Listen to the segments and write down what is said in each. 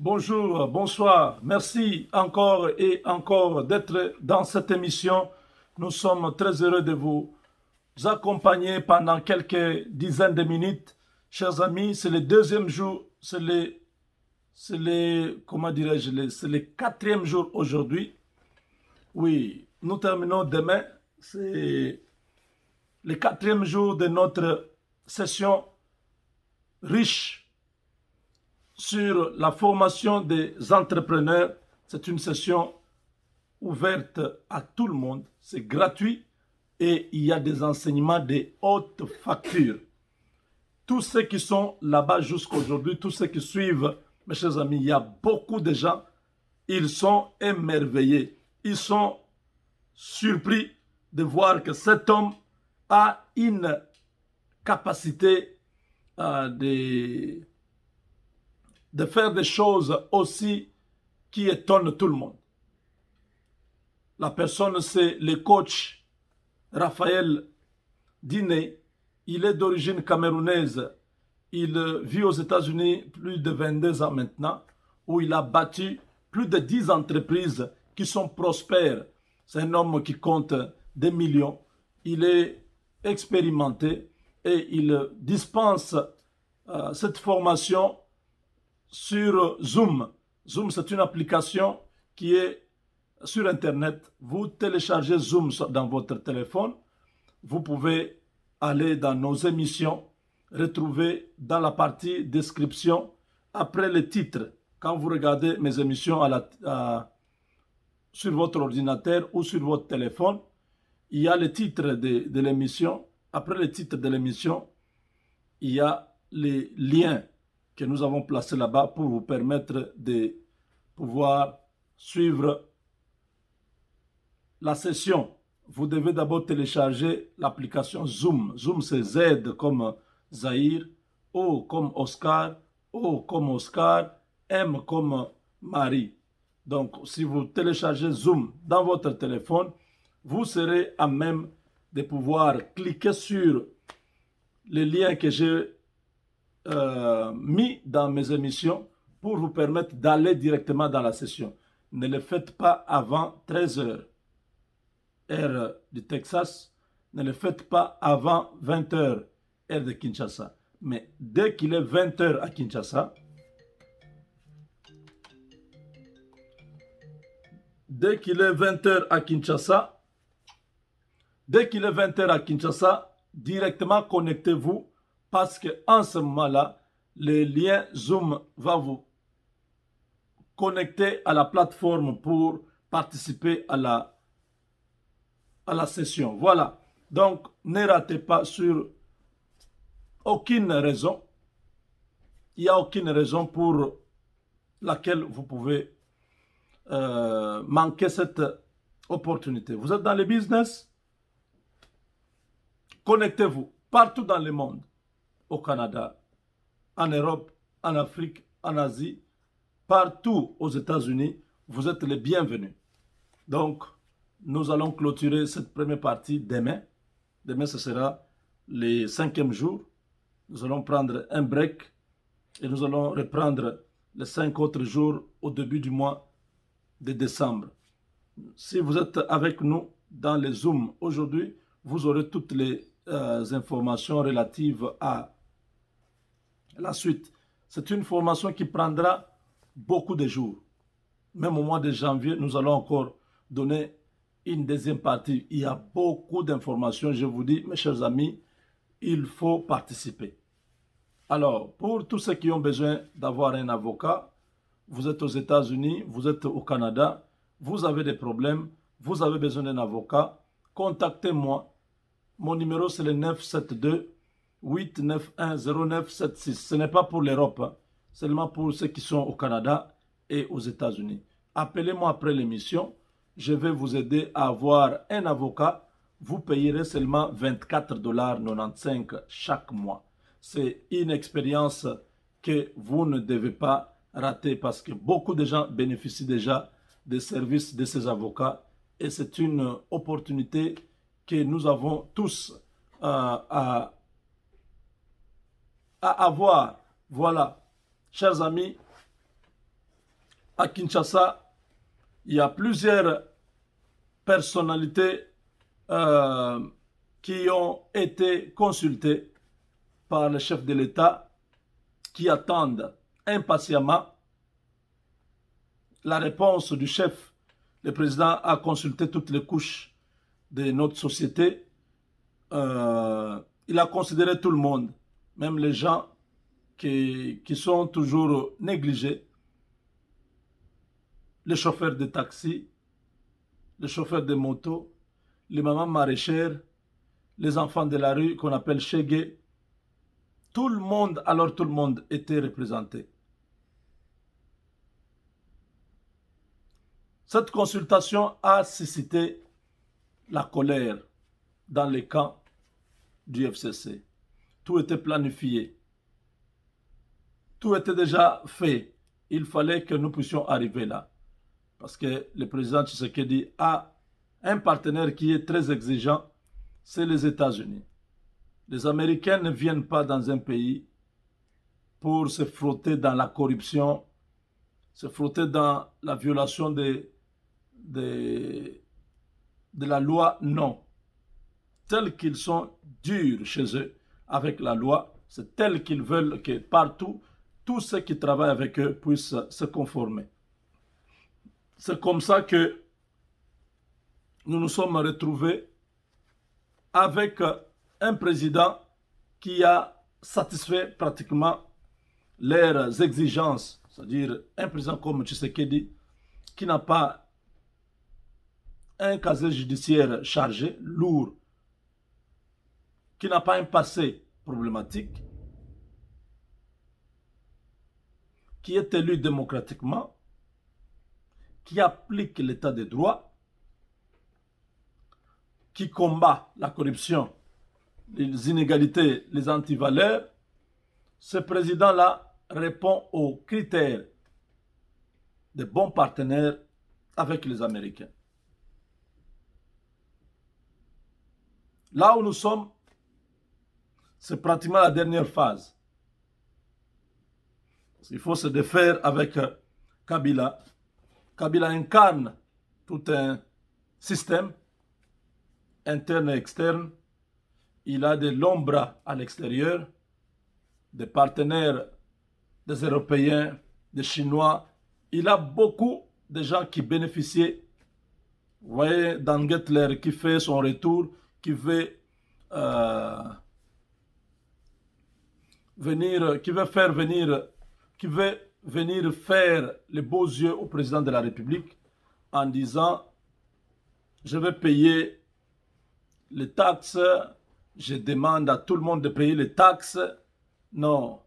Bonjour, bonsoir. Merci encore et encore d'être dans cette émission. Nous sommes très heureux de vous accompagner pendant quelques dizaines de minutes. Chers amis, c'est le deuxième jour, comment dirais-je, c'est le quatrième jour aujourd'hui. Oui, nous terminons demain. C'est le quatrième jour de notre session riche sur la formation des entrepreneurs. C'est une session ouverte à tout le monde. C'est gratuit et il y a des enseignements de haute facture. Tous ceux qui sont là-bas jusqu'aujourd'hui, tous ceux qui suivent, mes chers amis, il y a beaucoup de gens, ils sont émerveillés. Ils sont surpris de voir que cet homme a une capacité de faire des choses aussi qui étonnent tout le monde. La personne, c'est le coach Raphaël Diné. Il est d'origine camerounaise. Il vit aux États-Unis plus de 22 ans maintenant, où il a battu plus de 10 entreprises qui sont prospères. C'est un homme qui compte des millions. Il est expérimenté et il dispense cette formation sur Zoom. Zoom, c'est une application qui est sur Internet. Vous téléchargez Zoom dans votre téléphone. Vous pouvez aller dans nos émissions, retrouver dans la partie description, après le titre. Quand vous regardez mes émissions sur votre ordinateur ou sur votre téléphone, il y a le titre de l'émission. Après le titre de l'émission, il y a les liens que nous avons placés là-bas pour vous permettre de pouvoir suivre la session. Vous devez d'abord télécharger l'application Zoom. Zoom, c'est Z comme Zahir, O comme Oscar, O comme Oscar, M comme Marie. Donc, si vous téléchargez Zoom dans votre téléphone, vous serez à même de pouvoir cliquer sur les liens que j'ai mis dans mes émissions pour vous permettre d'aller directement dans la session. Ne le faites pas avant 13 heures, heure du Texas. Ne le faites pas avant 20 heures, heure de Kinshasa. Mais dès qu'il est 20 heures à Kinshasa, dès qu'il est 20 heures à Kinshasa, directement connectez-vous parce qu'en ce moment-là, le lien Zoom va vous connecter à la plateforme pour participer à la session. Voilà. Donc, ne ratez pas sur aucune raison. Il n'y a aucune raison pour laquelle vous pouvez manquer cette opportunité. Vous êtes dans le business, connectez-vous partout dans le monde, au Canada, en Europe, en Afrique, en Asie, partout aux États-Unis, vous êtes les bienvenus. Donc, nous allons clôturer cette première partie demain. Demain, ce sera le 5e jour. Nous allons prendre un break et nous allons reprendre les 5 autres jours au début du mois de décembre. Si vous êtes avec nous dans les Zooms aujourd'hui, vous aurez toutes les informations relatives à la suite. C'est une formation qui prendra beaucoup de jours. Même au mois de janvier, nous allons encore donner une deuxième partie. Il y a beaucoup d'informations. Je vous dis, mes chers amis, il faut participer. Alors, pour tous ceux qui ont besoin d'avoir un avocat, vous êtes aux États-Unis, vous êtes au Canada, vous avez des problèmes, vous avez besoin d'un avocat, contactez-moi. Mon numéro, c'est le 972-891-0976. Ce n'est pas pour l'Europe, hein, seulement pour ceux qui sont au Canada et aux États-Unis. Appelez-moi après l'émission. Je vais vous aider à avoir un avocat. Vous payerez seulement 24,95 $ chaque mois. C'est une expérience que vous ne devez pas rater parce que beaucoup de gens bénéficient déjà des services de ces avocats et c'est une opportunité que nous avons tous à avoir. Voilà, chers amis, à Kinshasa, il y a plusieurs personnalités qui ont été consultées par le chef de l'État, qui attendent impatiemment la réponse du chef. Le président a consulté toutes les couches de notre société. Il a considéré tout le monde, même les gens qui sont toujours négligés, les chauffeurs de taxi, les chauffeurs de moto, les mamans maraîchères, les enfants de la rue qu'on appelle Chegué. Tout le monde, alors tout le monde était représenté. Cette consultation a suscité la colère dans les camps du FCC. Tout était planifié. Tout était déjà fait. Il fallait que nous puissions arriver là. Parce que le président Tshisekedi a un partenaire qui est très exigeant, c'est les États-Unis. Les Américains ne viennent pas dans un pays pour se frotter dans la corruption, se frotter dans la violation de la loi, non. Tels qu'ils sont durs chez eux avec la loi, c'est tel qu'ils veulent que partout, tous ceux qui travaillent avec eux puissent se conformer. C'est comme ça que nous nous sommes retrouvés avec un président qui a satisfait pratiquement leurs exigences, c'est-à-dire un président comme Tshisekedi, qui n'a pas un casier judiciaire chargé, lourd, qui n'a pas un passé problématique, qui est élu démocratiquement, qui applique l'état de droit, qui combat la corruption, les inégalités, les antivaleurs. Ce président-là répond aux critères de bons partenaires avec les Américains. Là où nous sommes, c'est pratiquement la dernière phase. Il faut se défaire avec Kabila. Kabila incarne tout un système interne et externe. Il a de longs bras à l'extérieur, des partenaires, des Européens, des Chinois. Il a beaucoup de gens qui bénéficient. Vous voyez, Dan Gettler qui fait son retour, qui veut venir faire les beaux yeux au président de la République en disant je vais payer les taxes, je demande à tout le monde de payer les taxes. Non.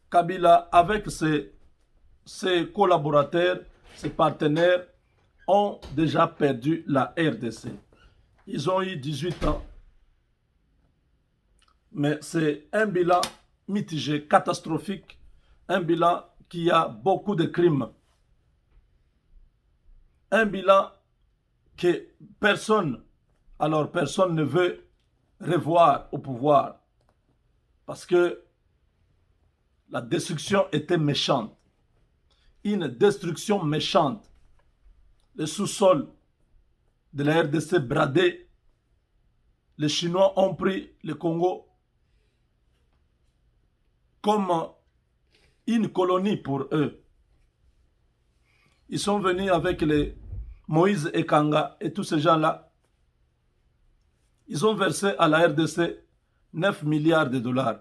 Kabila, avec ses collaborateurs, ses partenaires, ont déjà perdu la RDC. Ils ont eu 18 ans. Mais c'est un bilan mitigé, catastrophique, un bilan qui a beaucoup de crimes. Un bilan que personne ne veut revoir au pouvoir. Parce que la destruction était méchante. Une destruction méchante. Le sous-sol de la RDC bradé. Les Chinois ont pris le Congo comme une colonie pour eux. Ils sont venus avec les Moïse et Kanga et tous ces gens-là. Ils ont versé à la RDC 9 milliards de dollars.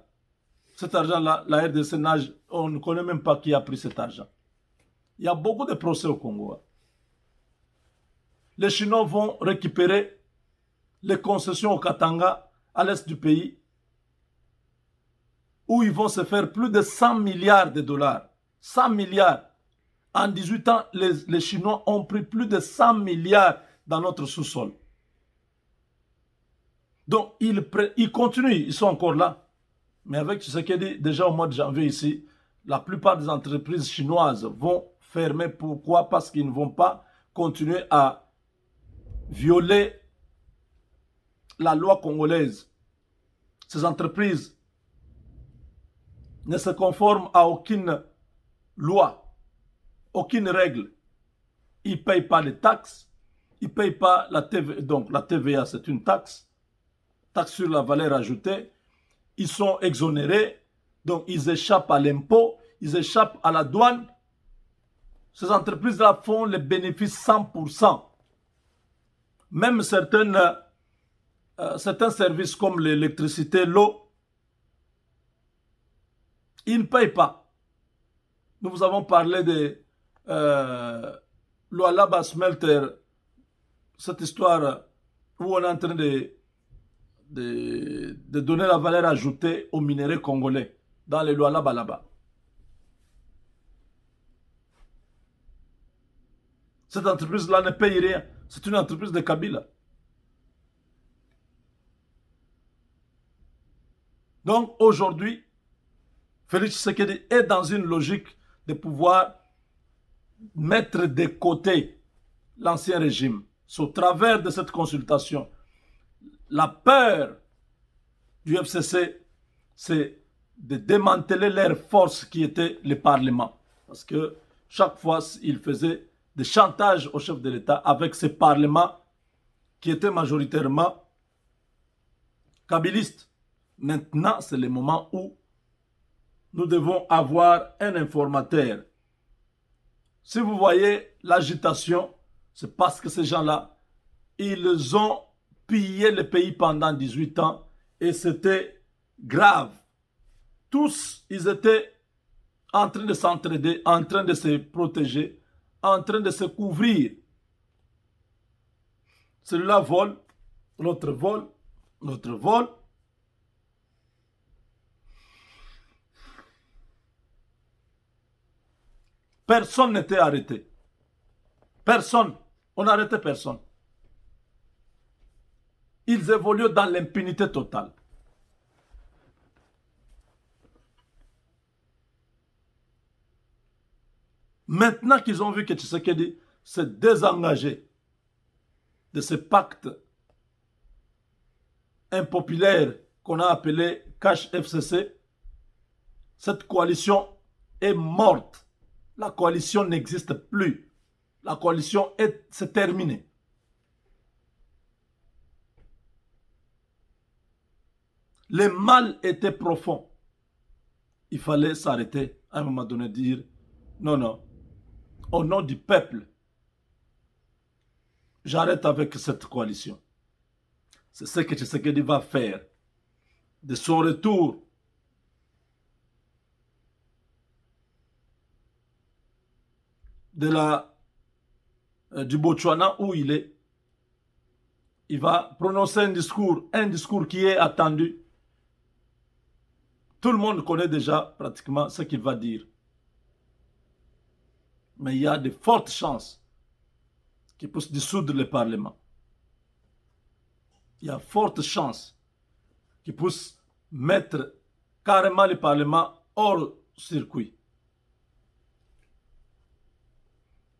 Cet argent-là, la RDC nage, on ne connaît même pas qui a pris cet argent. Il y a beaucoup de procès au Congo. Les Chinois vont récupérer les concessions au Katanga, à l'est du pays, où ils vont se faire plus de 100 milliards de dollars. 100 milliards. En 18 ans, les Chinois ont pris plus de 100 milliards dans notre sous-sol. Donc, ils continuent, ils sont encore là. Mais avec ce qui est dit, déjà au mois de janvier ici, la plupart des entreprises chinoises vont fermer. Pourquoi? Parce qu'ils ne vont pas continuer à violer la loi congolaise. Ces entreprises ne se conforment à aucune loi. aucune règle. Ils ne payent pas les taxes, ils ne payent pas la TVA. Donc la TVA, c'est une taxe, taxe sur la valeur ajoutée. Ils sont exonérés, donc ils échappent à l'impôt, ils échappent à la douane. Ces entreprises-là font les bénéfices 100%. Même certains services comme l'électricité, l'eau, ils ne payent pas. Nous vous avons parlé de Lualaba Smelter, cette histoire où on est en train de donner la valeur ajoutée aux minerais congolais dans les Lualaba là-bas. Cette entreprise-là ne paye rien. C'est une entreprise de Kabila. Donc aujourd'hui, Félix Tshisekedi est dans une logique de pouvoir mettre de côté l'ancien régime. Au travers de cette consultation, la peur du FCC, c'est de démanteler leur force qui était le Parlement. Parce que chaque fois, il faisait des chantages au chef de l'État avec ce Parlement qui était majoritairement kabiliste. Maintenant, c'est le moment où nous devons avoir un informateur. Si vous voyez l'agitation, c'est parce que ces gens-là, ils ont pillé le pays pendant 18 ans et c'était grave. Tous, ils étaient en train de s'entraider, en train de se protéger, en train de se couvrir. Celui-là vole, l'autre vole, l'autre vole. Personne n'était arrêté. Personne. On n'arrêtait personne. Ils évoluent dans l'impunité totale. Maintenant qu'ils ont vu que Tshisekedi s'est désengagé de ce pacte impopulaire qu'on a appelé Cash FCC, cette coalition est morte. La coalition n'existe plus. La coalition c'est terminé. Le mal était profond. Il fallait s'arrêter à un moment donné, dire non, non, au nom du peuple, j'arrête avec cette coalition. C'est ce que Tshisekedi va faire. De son retour du Botswana où il va prononcer un discours qui est attendu. Tout le monde connaît déjà pratiquement ce qu'il va dire. Mais il y a de fortes chances qu'il puisse dissoudre le Parlement. Il y a de fortes chances qu'il puisse mettre carrément le Parlement hors circuit.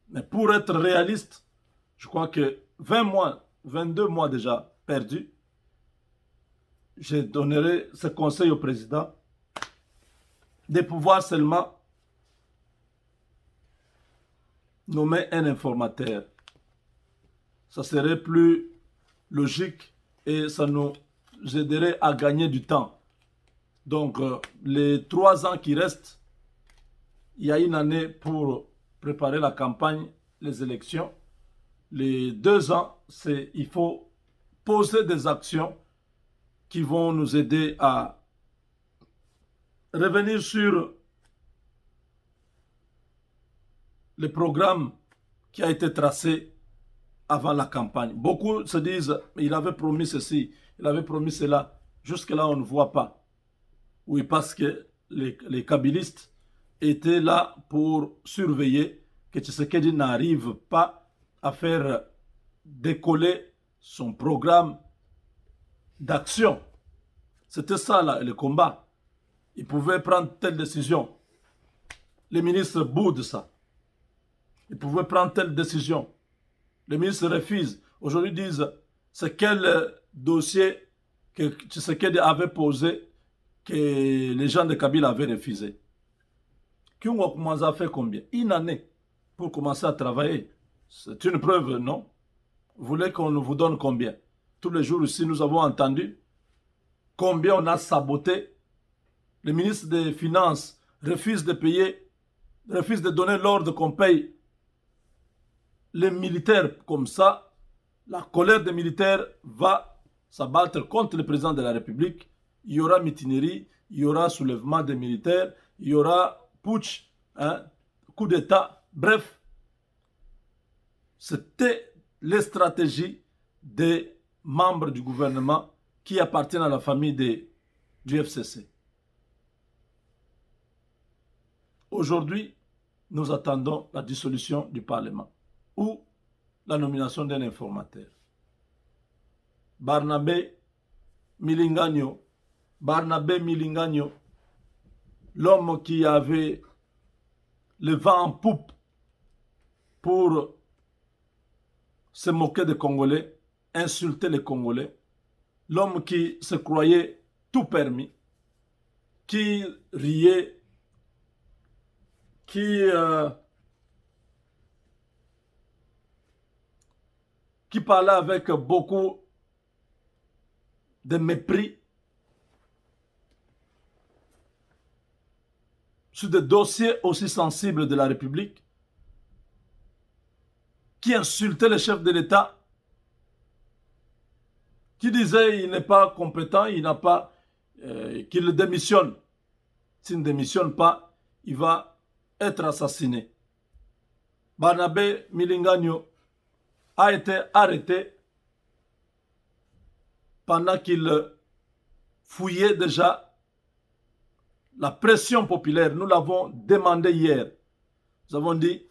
Mais pour être réaliste, je crois que 20 mois, 22 mois déjà perdus, je donnerai ce conseil au président de pouvoir seulement nommer un informateur. Ça serait plus logique et ça nous aiderait à gagner du temps. Donc, les 3 ans qui restent, il y a une année pour préparer la campagne, les élections. Les 2 ans, il faut poser des actions qui vont nous aider à revenir sur le programme qui a été tracé avant la campagne. Beaucoup se disent, il avait promis ceci, il avait promis cela. Jusque-là, on ne voit pas. Oui, parce que les kabilistes étaient là pour surveiller que Tshisekedi n'arrive pas à faire décoller son programme d'action. C'était ça là, le combat. Il pouvait prendre telle décision. Les ministres boudent ça. Ils pouvaient prendre telle décision. Les ministres refusent. Aujourd'hui, ils disent, c'est quel dossier que Tshisekedi avait posé que les gens de Kabila avaient refusé. Kyungwa Koumanza a fait combien? Une année. pour commencer à travailler. C'est une preuve, non? Vous voulez qu'on vous donne combien? Tous les jours ici, nous avons entendu combien on a saboté. Le ministre des Finances refuse de payer, refuse de donner l'ordre qu'on paye les militaires comme ça. La colère des militaires va s'abattre contre le président de la République. Il y aura mutinerie, il y aura soulèvement des militaires, il y aura putsch, hein, coup d'État. Bref, c'était les stratégies des membres du gouvernement qui appartiennent à la famille du FCC. Aujourd'hui, nous attendons la dissolution du Parlement ou la nomination d'un informateur. Barnabé Milingano, l'homme qui avait le vent en poupe pour se moquer des Congolais, insulter les Congolais, l'homme qui se croyait tout permis, qui riait, qui parlait avec beaucoup de mépris sur des dossiers aussi sensibles de la République, qui insultait le chef de l'État, qui disait qu'il n'est pas compétent, il n'a pas, qu'il démissionne. S'il ne démissionne pas, il va être assassiné. Barnabé Milingano a été arrêté pendant qu'il fouillait déjà la pression populaire. Nous l'avons demandé hier. Nous avons dit,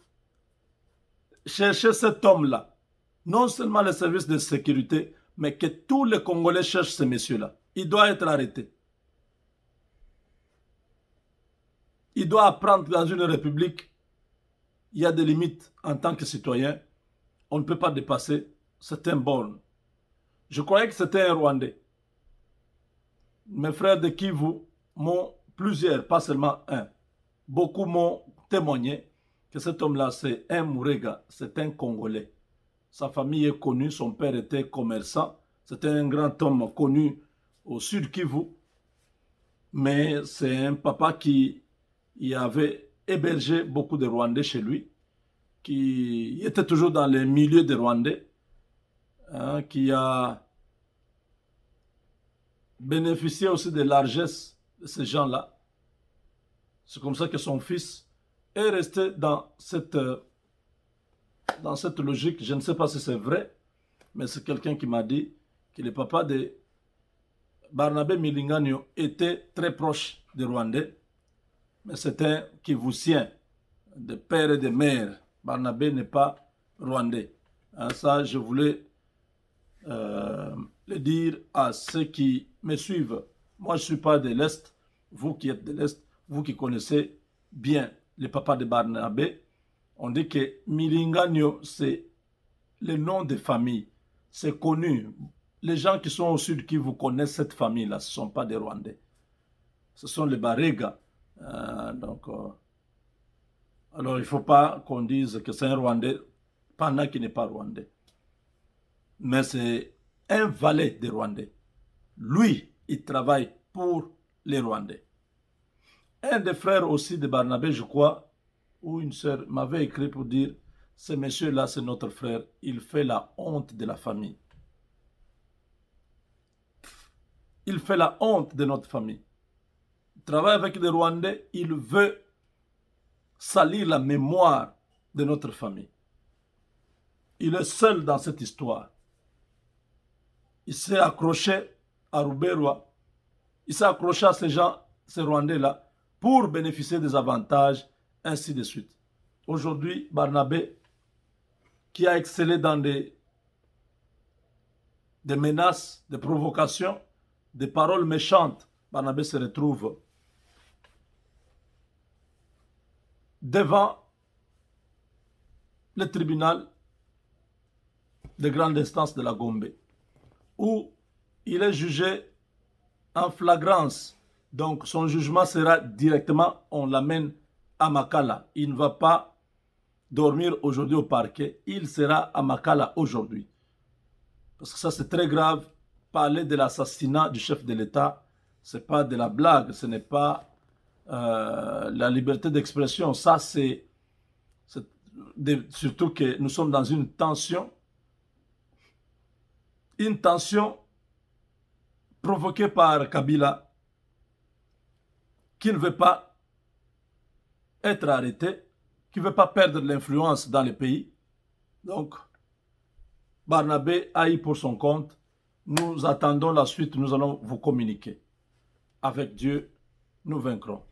cherchez cet homme-là. Non seulement les services de sécurité, mais que tous les Congolais cherchent ce monsieur-là. Il doit être arrêté. Il doit apprendre dans une république, il y a des limites en tant que citoyen. On ne peut pas dépasser certaines bornes. Je croyais que c'était un Rwandais. Mes frères de Kivu m'ont plusieurs, pas seulement un. Beaucoup m'ont témoigné que cet homme-là, c'est un Mourega, c'est un Congolais. Sa famille est connue, son père était commerçant. C'était un grand homme connu au sud Kivu. Mais c'est un papa qui avait hébergé beaucoup de Rwandais chez lui, qui était toujours dans les milieux des Rwandais, hein, qui a bénéficié aussi de largesse de ces gens-là. C'est comme ça que son fils est resté dans cette logique. Je ne sais pas si c'est vrai, mais c'est quelqu'un qui m'a dit que le papa de Barnabé Milingano était très proche des Rwandais, mais c'est un Kivusien, de père et de mère. Barnabé n'est pas rwandais. Hein, ça, je voulais le dire à ceux qui me suivent. Moi, je ne suis pas de l'Est. Vous qui êtes de l'Est, vous qui connaissez bien le papa de Barnabé, on dit que Milingano, c'est le nom de famille. C'est connu. Les gens qui sont au sud qui vous connaissent cette famille-là, ce ne sont pas des Rwandais. Ce sont les Barega. Alors, il ne faut pas qu'on dise que c'est un Rwandais pendant qu'il n'est pas Rwandais. Mais c'est un valet des Rwandais. Lui, il travaille pour les Rwandais. Un des frères aussi de Barnabé, je crois, ou une sœur m'avait écrit pour dire, ce monsieur-là, c'est notre frère, il fait la honte de la famille. Il fait la honte de notre famille. Il travaille avec les Rwandais, il veut salir la mémoire de notre famille. Il est seul dans cette histoire. Il s'est accroché à Ruberwa, il s'est accroché à ces gens, ces Rwandais-là, pour bénéficier des avantages, ainsi de suite. Aujourd'hui, Barnabé, qui a excellé dans des menaces, des provocations, des paroles méchantes, Barnabé se retrouve devant le tribunal de grande instance de la Gombe, où il est jugé en flagrance. Donc son jugement sera directement, on l'amène à Makala. Il ne va pas dormir aujourd'hui au parquet, il sera à Makala aujourd'hui. Parce que ça, c'est très grave. Parler de l'assassinat du chef de l'État, ce n'est pas de la blague, ce n'est pas la liberté d'expression. Ça, c'est surtout que nous sommes dans une tension provoquée par Kabila, qui ne veut pas être arrêté, qui ne veut pas perdre l'influence dans le pays. Donc, Barnabé aille pour son compte. Nous attendons la suite, nous allons vous communiquer. Avec Dieu, nous vaincrons.